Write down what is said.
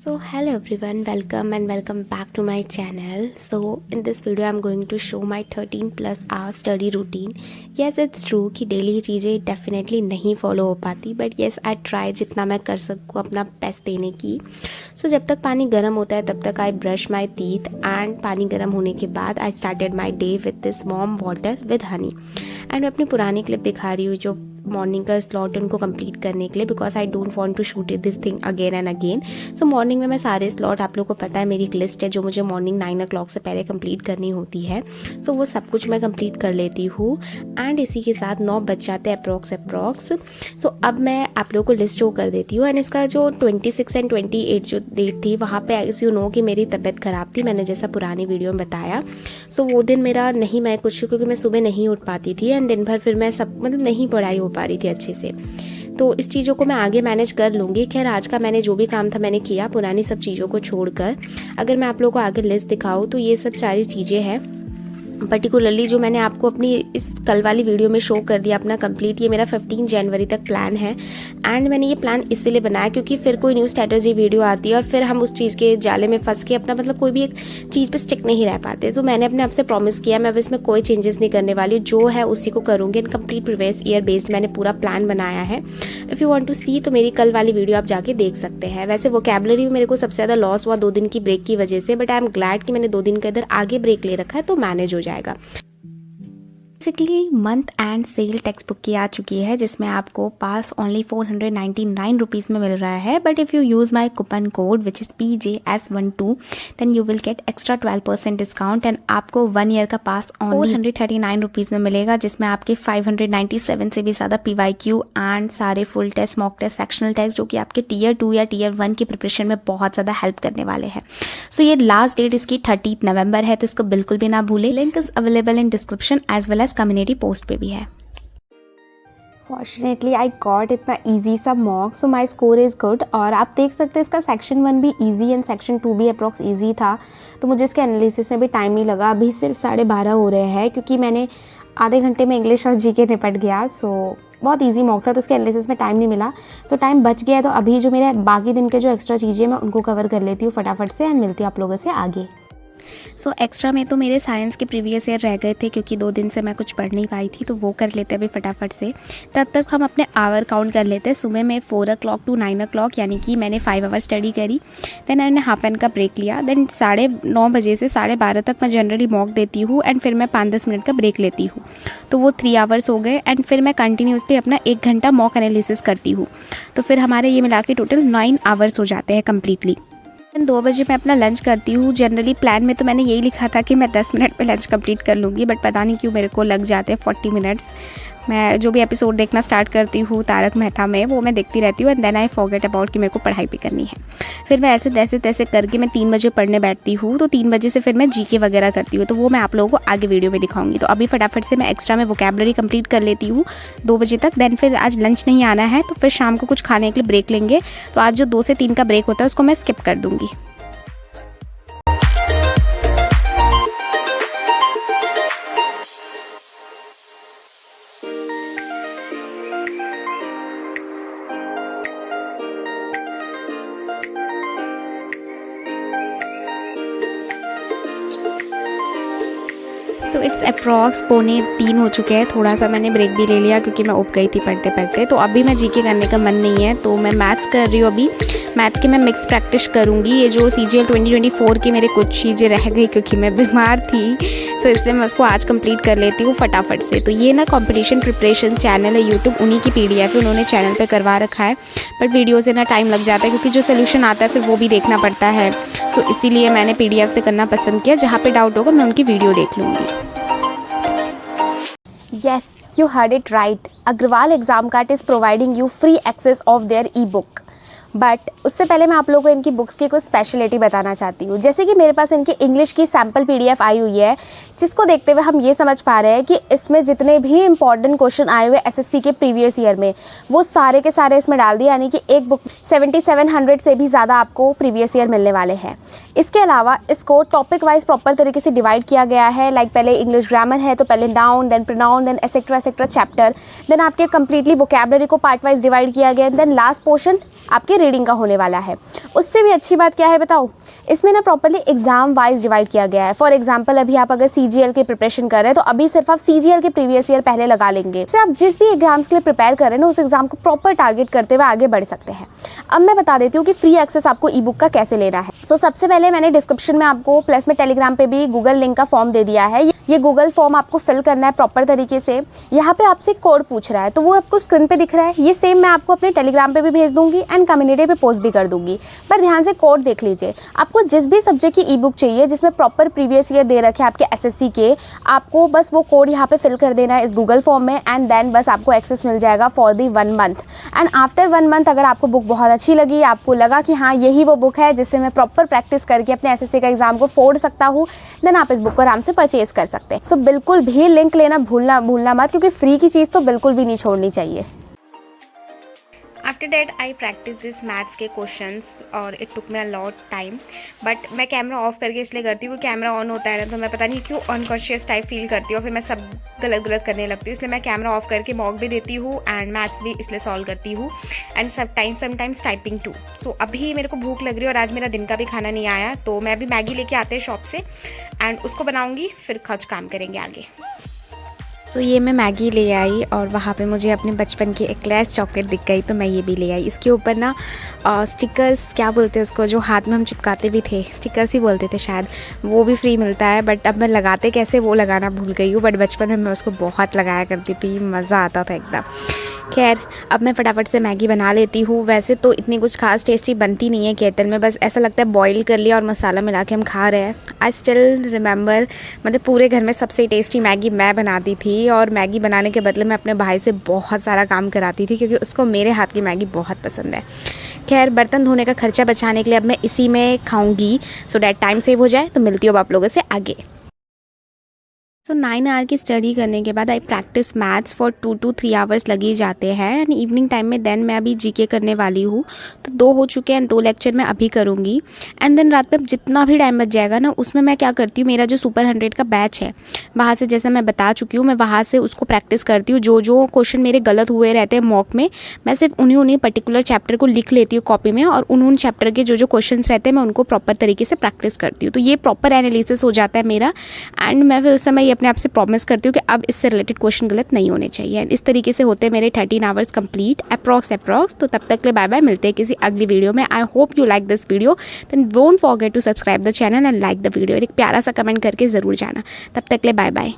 So hello everyone, welcome and welcome back to my channel. So in this video I'm going to show my 13 plus hour study routine. Yes, it's true कि daily ये चीज़ें definitely नहीं follow हो पाती, but yes I try जितना मैं कर सकूँ अपना बेस्ट देने की. सो जब तक पानी गर्म होता है तब तक I brush my teeth and पानी गर्म होने के बाद I started my day with this warm water with Honey. And मैं अपनी पुरानी क्लिप दिखा रही हूँ जो मॉर्निंग का स्लॉट उनको कंप्लीट करने के लिए, because I don't want to shoot it this thing again and again. So morning में मैं सारे स्लॉट, आप लोगों को पता है मेरी एक लिस्ट है जो मुझे मॉर्निंग 9 o'clock से पहले कंप्लीट करनी होती है. सो वो सब कुछ मैं कंप्लीट कर लेती हूँ एंड इसी के साथ 9 बज जाते हैं अप्रॉक्स. सो अब मैं आप लोगों को लिस्ट शो कर देती हूँ. एंड इसका जो 26 एंड 28 जो डेट थी वहाँ पे एज यू नो कि मेरी तबीयत ख़राब थी, मैंने जैसा पुरानी वीडियो में बताया. सो वो दिन मेरा नहीं, मैं कुछ क्योंकि मैं सुबह नहीं उठ पाती थी एंड दिन भर फिर मैं सब मतलब नहीं पढ़ाई हो पा रही थी अच्छे से. तो इस चीज़ों को मैं आगे मैनेज कर लूँगी. खैर आज का मैंने जो भी काम था मैंने किया पुरानी सब चीज़ों को छोड़कर. अगर मैं आप लोगों को आगे लिस्ट दिखाऊँ तो ये सब सारी चीज़ें हैं. पर्टिकुलरली जो मैंने आपको अपनी इस कल वाली वीडियो में शो कर दिया अपना कंप्लीट, ये मेरा 15 जनवरी तक प्लान है. एंड मैंने ये प्लान इसलिए बनाया क्योंकि फिर कोई न्यू स्ट्रेटजी वीडियो आती है और फिर हम उस चीज़ के जाले में फंस के अपना मतलब कोई भी एक चीज़ पे स्टिक नहीं रह पाते. तो मैंने अपने आप से प्रॉमिस किया मैं अब इसमें कोई चेंजेस नहीं करने वाली हूँ, जो है उसी को करूँगी. And complete previous year based मैंने पूरा प्लान बनाया है. इफ़ यू वांट टू सी तो मेरी कल वाली वीडियो आप जाके देख सकते हैं. वैसे वोकैबुलरी में मेरे को सबसे ज़्यादा लॉस हुआ 2 दिन की ब्रेक की वजह से, बट आई एम ग्लैड कि मैंने 2 दिन का इधर आगे ब्रेक ले रखा है तो मैनेज हो जाएगा. Basically month end sale text book की आ चुकी है जिसमें आपको पास ओनली 499 रुपीज़ में मिल रहा है. But if you use my coupon code which is PJS12 then you will get extra 12% discount. And आपको 1 ईयर का पास ओनली 439 रुपीज़ में मिलेगा जिसमें आपके 597 से भी ज़्यादा PYQ एंड सारे full test, mock test, sectional test जो कि आपके Tier 2 या Tier 1 की प्रिपरेशन में बहुत ज़्यादा हेल्प करने वाले हैं. सो ये लास्ट डेट इसकी 30 नवंबर है तो इसको बिल्कुल भी ना भूलें. Link is available in description as well as community post पे भी है. फॉर्चुनेटली आई गॉट इतना ईजी सा mock, so my score is good. और आप देख सकते हैं इसका सेक्शन 1 भी ईजी एंड सेक्शन 2 भी अप्रॉक्स ईजी था, तो मुझे इसके एनालिसिस में भी टाइम नहीं लगा. अभी सिर्फ 12:30 हो रहे हैं क्योंकि मैंने आधे घंटे में इंग्लिश और जीके निपट गया. सो बहुत इजी मॉक था तो उसके एनालिसिस में टाइम नहीं मिला. सो टाइम बच गया. तो अभी जो मेरे बाकी दिन के जो एक्स्ट्रा चीज़ें मैं उनको कवर कर लेती हूँ फटाफट से एंड मिलती हूँ आप लोगों से आगे. सो एक्स्ट्रा में तो मेरे साइंस के प्रीवियस ईयर रह गए थे क्योंकि 2 दिन से मैं कुछ पढ़ नहीं पाई थी, तो वो कर लेते अभी फटाफट से. तब तक हम अपने आवर काउंट कर लेते हैं. सुबह में 4 o'clock to 9 o'clock यानी कि मैंने 5 आवर स्टडी करी. देन मैंने हाफ एन का ब्रेक लिया. देन 9:30 बजे से 12:30 तक मैं जनरली मॉक देती हूँ एंड फिर मैं 5-10 मिनट का ब्रेक लेती हूँ. तो वो 3 आवर्स हो गए. एंड फिर मैं कंटिन्यूसली अपना 1 घंटा मॉक एनालिसिस करती हूँ. तो फिर हमारे ये मिला के टोटल 9 आवर्स हो जाते हैं कम्प्लीटली. 2 बजे मैं अपना लंच करती हूँ. जनरली प्लान में तो मैंने यही लिखा था कि मैं 10 मिनट में लंच कंप्लीट कर लूँगी, बट पता नहीं क्यों मेरे को लग जाते हैं 40 मिनट्स. मैं जो भी एपिसोड देखना स्टार्ट करती हूँ तारक मेहता में वो मैं देखती रहती हूँ and then I forget about कि मेरे को पढ़ाई भी करनी है. फिर मैं ऐसे तैसे करके मैं 3 बजे पढ़ने बैठती हूँ. तो 3 बजे से फिर मैं जीके वगैरह करती हूँ, तो वो मैं आप लोगों को आगे वीडियो में दिखाऊंगी. तो अभी फटाफट से मैं एक्स्ट्रा में वोकैबुलरी कंप्लीट कर लेती हूँ 2 बजे तक. देन फिर आज लंच नहीं आना है तो फिर शाम को कुछ खाने के लिए ब्रेक लेंगे. तो आज जो 2 से 3 का ब्रेक होता है उसको मैं स्किप कर दूँगी. सो इट्स अप्रॉक्स 2:45 हो चुके हैं. थोड़ा सा मैंने ब्रेक भी ले लिया क्योंकि मैं उब गई थी पढ़ते पढ़ते. तो अभी मैं जीके करने का मन नहीं है तो मैं मैथ्स कर रही हूँ. अभी मैथ्स की मैं मिक्स प्रैक्टिस करूँगी. ये जो CGL 2024 की मेरे कुछ चीज़ें रह गई क्योंकि मैं बीमार थी, सो इसलिए मैं उसको आज कंप्लीट कर लेती हूँ फटाफट से. तो ये ना कंपटीशन प्रिपरेशन चैनल है यूट्यूब, उन्हीं की PDF है, उन्होंने चैनल पर करवा रखा है. बट वीडियो से ना टाइम लग जाता है क्योंकि जो सोल्यूशन आता है फिर वो भी देखना पड़ता है. सो इसीलिए मैंने PDF से करना पसंद किया. जहाँ पर डाउट होगा मैं उनकी वीडियो देख लूँगी. Yes, you heard it right. Agrawal Examcart is providing you free access of their e-book. But उससे पहले मैं आप लोगों को इनकी बुक्स की कुछ स्पेशलिटी बताना चाहती हूँ. जैसे कि मेरे पास इनकी इंग्लिश की सैम्पल PDF आई हुई है जिसको देखते हुए हम ये समझ पा रहे हैं कि इसमें जितने भी इंपॉर्टेंट क्वेश्चन आए हुए SSC के प्रीवियस ईयर में वो सारे के सारे इसमें डाल दिए. यानी कि एक बुक 7700 से भी ज़्यादा आपको प्रीवियस ईयर मिलने वाले हैं. इसके अलावा इसको टॉपिक वाइज प्रॉपर तरीके से डिवाइड किया गया है. लाइक पहले इंग्लिश ग्रामर है तो पहले noun, then pronoun, then etcetera chapter. Then आपके कंप्लीटली वोकैबुलरी को पार्ट वाइज डिवाइड किया गया. देन लास्ट पोर्शन आपके रीडिंग का होने वाला है। उससे भी अच्छी बात क्या है बताओ, इसमें ना प्रॉपर्ली एग्जाम वाइज डिवाइड किया गया है। फॉर एग्जांपल अभी आप अगर CGL की प्रिपरेशन कर रहे हैं तो अभी सिर्फ आप CGL के प्रीवियस ईयर पहले लगा लेंगे। इससे आप जिस भी एग्जाम्स के लिए प्रिपेयर कर रहे हैं ना, उस एग्जाम को प्रॉपर टारगेट करते हुए आगे बढ़ सकते हैं। अब मैं बता देती हूँ कि फ्री एक्सेस आपको ई बुक का कैसे लेना है। तो सबसे पहले मैंने डिस्क्रिप्शन में आपको प्लस में टेलीग्राम पे भी गूगल लिंक का फॉर्म दे दिया है। ये गूगल फॉर्म आपको फिल करना है प्रॉपर तरीके से। यहाँ पे आपसे कोड पूछ रहा है तो वो आपको स्क्रीन पे दिख रहा है। ये सेम मैं आपको अपने टेलीग्राम पे भी भेज दूंगी एंड कम्युनिटी पे पोस्ट भी कर दूंगी। पर ध्यान से कोड देख लीजिए। आपको जिस भी सब्जेक्ट की ई बुक चाहिए जिसमें प्रॉपर प्रीवियस ईयर दे रखे हैं आपके SSC के, आपको बस वो कोड यहाँ पे फिल कर देना है इस गूगल फॉर्म में एंड देन बस आपको एक्सेस मिल जाएगा for the 1 month. And after 1 month अगर आपको बुक बहुत अच्छी लगी, आपको लगा कि हाँ यही वो बुक है जिससे मैं प्रॉपर प्रैक्टिस करके अपने SSC का एग्जाम को फोड़ सकता हूँ, देन आप इस बुक को आराम से परचेज कर सकते हैं। सो बिल्कुल भी लिंक लेना भूलना मत, क्योंकि फ्री की चीज़ तो बिल्कुल भी नहीं छोड़नी चाहिए। After that I practice this maths के क्वेश्चंस और it took me a lot time, but मैं कैमरा ऑफ करके इसलिए करती हूँ, कैमरा ऑन होता है ना तो मैं पता नहीं क्यों अनकॉन्शियस टाइप फील करती हूँ, फिर मैं सब गलत करने लगती हूँ। इसलिए मैं कैमरा ऑफ करके मॉक भी देती हूँ एंड मैथ्स भी इसलिए सॉल्व करती हूँ एंड समटाइम्स टाइपिंग टू। सो अभी मेरे को भूख लग रही है और आज मेरा दिन का भी खाना नहीं आया, तो मैं अभी मैगी लेके आते हैं शॉप से एंड उसको बनाऊँगी, फिर कुछ काम करेंगे आगे। तो ये मैं मैगी ले आई और वहाँ पे मुझे अपने बचपन की एक्लेयर्स चॉकलेट दिख गई तो मैं ये भी ले आई। इसके ऊपर ना स्टिकर्स क्या बोलते हैं उसको, जो हाथ में हम चिपकाते भी थे, स्टिकर्स ही बोलते थे शायद, वो भी फ्री मिलता है। बट अब मैं लगाते कैसे वो लगाना भूल गई हूँ, बट बचपन में मैं उसको बहुत लगाया करती थी, मज़ा आता था एकदम। खैर अब मैं फटाफट से मैगी बना लेती हूँ। वैसे तो इतनी कुछ खास टेस्टी बनती नहीं है केतन में, बस ऐसा लगता है बॉईल कर लिया और मसाला मिला के हम खा रहे हैं। आई स्टिल रिमेंबर, मतलब पूरे घर में सबसे टेस्टी मैगी मैं बनाती थी और मैगी बनाने के बदले मैं अपने भाई से बहुत सारा काम कराती थी क्योंकि उसको मेरे हाथ की मैगी बहुत पसंद है। खैर बर्तन धोने का खर्चा बचाने के लिए अब मैं इसी में खाऊंगी सो डैट टाइम सेव हो जाए। तो मिलती हूँ अब आप लोगों से आगे। सो 9 आवर की स्टडी करने के बाद I practice maths for 2 to 3 hours लगे जाते हैं एंड इवनिंग टाइम में देन मैं अभी जीके करने वाली हूँ। तो 2 हो चुके हैं, 2 लेक्चर मैं अभी करूँगी एंड देन रात में जितना भी टाइम बच जाएगा ना उसमें मैं क्या करती हूँ, मेरा जो सुपर 100 का बैच है वहाँ से, जैसे मैं बता चुकी हूँ, मैं वहाँ से उसको प्रैक्टिस करती हूँ। जो क्वेश्चन मेरे गलत हुए रहते हैं मॉक में, मैं सिर्फ उन्हीं पर्टिकुलर चैप्टर को लिख लेती हूँ कॉपी में और उन चैप्टर के जो क्वेश्चन रहते हैं मैं उनको प्रॉपर तरीके से प्रैक्टिस करती हूँ। तो ये प्रॉपर एनालिसिस हो जाता है मेरा एंड मैं फिर उस समय अपने आप से प्रॉमिस करती हूँ कि अब इससे रिलेटेड क्वेश्चन गलत नहीं होने चाहिए। इस तरीके से होते हैं मेरे 13 आवर्स कंप्लीट अप्रॉक्स। तो तब तक ले बाय बाय, मिलते हैं किसी अगली वीडियो में। I hope you like this video, then don't forget to subscribe the channel and like the video. एक प्यारा सा कमेंट करके ज़रूर जाना। तब तक ले बाय बाय।